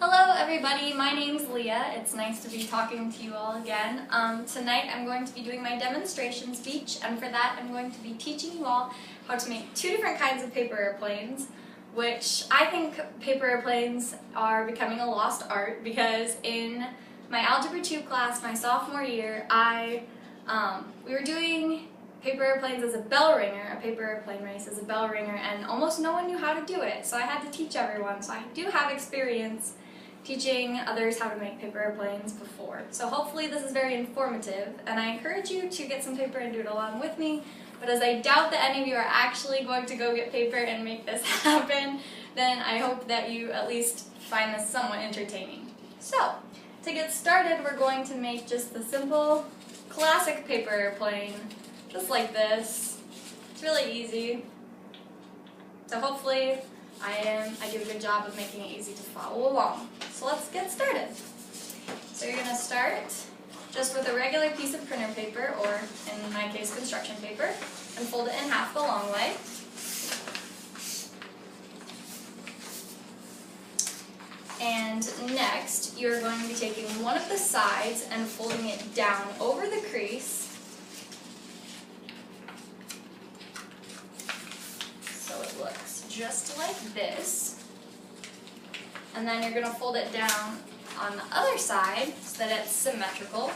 Hello everybody, my name's Leah. It's nice to be talking to you all again. Tonight I'm going to be doing my demonstration speech, and for that I'm going to be teaching you all how to make two different kinds of paper airplanes, which I think paper airplanes are becoming a lost art because in my Algebra 2 class my sophomore year we were doing paper airplanes as a bell ringer, a paper airplane race as a bell ringer, and almost no one knew how to do it, so I had to teach everyone. So I do have experience teaching others how to make paper airplanes before. So hopefully this is very informative, and I encourage you to get some paper and do it along with me, but as I doubt that any of you are actually going to go get paper and make this happen, then I hope that you at least find this somewhat entertaining. So, to get started, we're going to make just the simple, classic paper airplane, just like this. It's really easy. So hopefully I do a good job of making it easy to follow along. So let's get started. So you're going to start just with a regular piece of printer paper, or in my case construction paper, and fold it in half the long way. And next, you're going to be taking one of the sides and folding it down over the crease. So it looks just like this. And then you're going to fold it down on the other side so that it's symmetrical.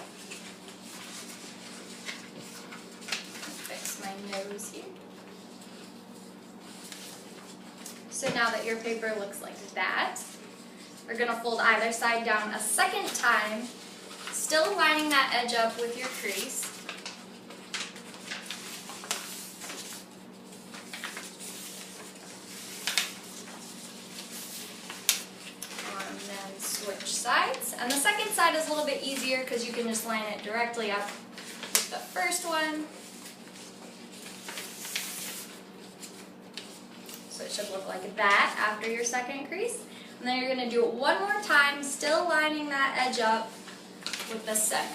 Fix my nose here. So now that your paper looks like that, we're going to fold either side down a second time, still lining that edge up with your crease. And then switch sides. And the second side is a little bit easier because you can just line it directly up with the first one. So it should look like that after your second crease. And then you're going to do it one more time, still lining that edge up with the center.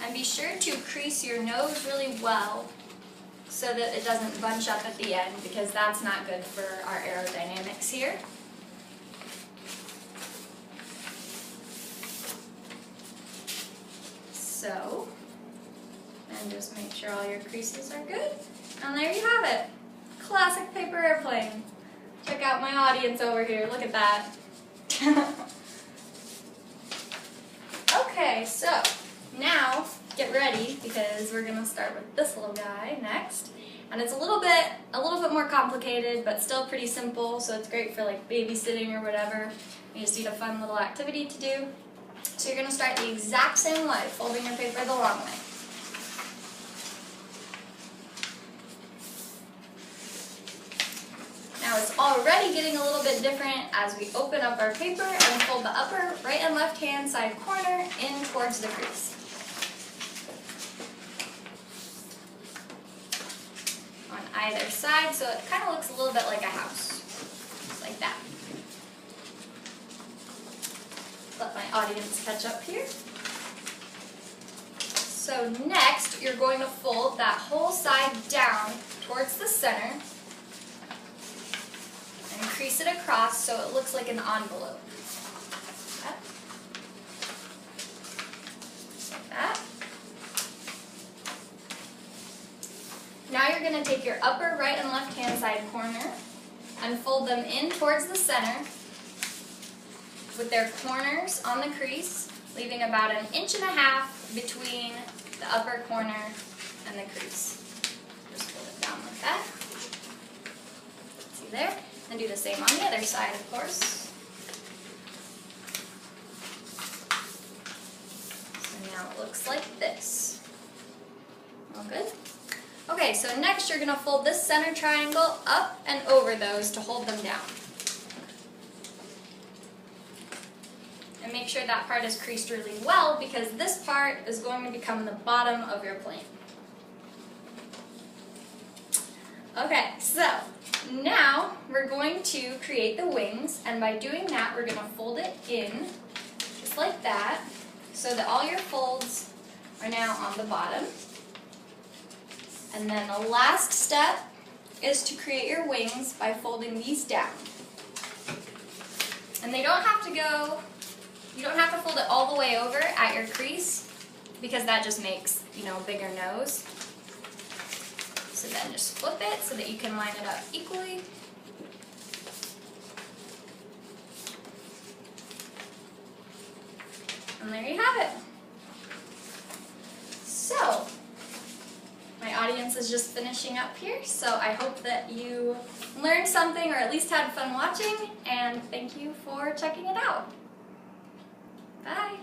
And be sure to crease your nose really well so that it doesn't bunch up at the end, because that's not good for our aerodynamics here. So, and just make sure all your creases are good. And there you have it. Classic paper airplane. Check out my audience over here. Look at that. Okay, so now get ready because we're gonna start with this little guy next. And it's a little bit more complicated, but still pretty simple, so it's great for like babysitting or whatever. You just need a fun little activity to do. So you're gonna start the exact same way, folding your paper the long way. Now it's already getting a little bit different as we open up our paper and fold the upper right and left hand side corner in towards the crease. On either side, so it kind of looks a little bit like a house, just like that. Let my audience catch up here. So next, you're going to fold that whole side down towards the center and crease it across so it looks like an envelope. Like that. Now you're going to take your upper right and left hand side corner and fold them in towards the center with their corners on the crease, leaving about 1.5 inches between the upper corner and the crease. Just fold it down like that. See there? And do the same on the other side, of course. So now it looks like this. All good? Okay, so next you're going to fold this center triangle up and over those to hold them down. And make sure that part is creased really well, because this part is going to become the bottom of your plane. Okay, so now we're going to create the wings, and by doing that we're going to fold it in just like that so that all your folds are now on the bottom. And then the last step is to create your wings by folding these down. And they don't have to go, you don't have to fold it all the way over at your crease because that just makes, a bigger nose. So then just flip it so that you can line it up equally. And there you have it. So, my audience is just finishing up here, so I hope that you learned something or at least had fun watching, and thank you for checking it out. Bye!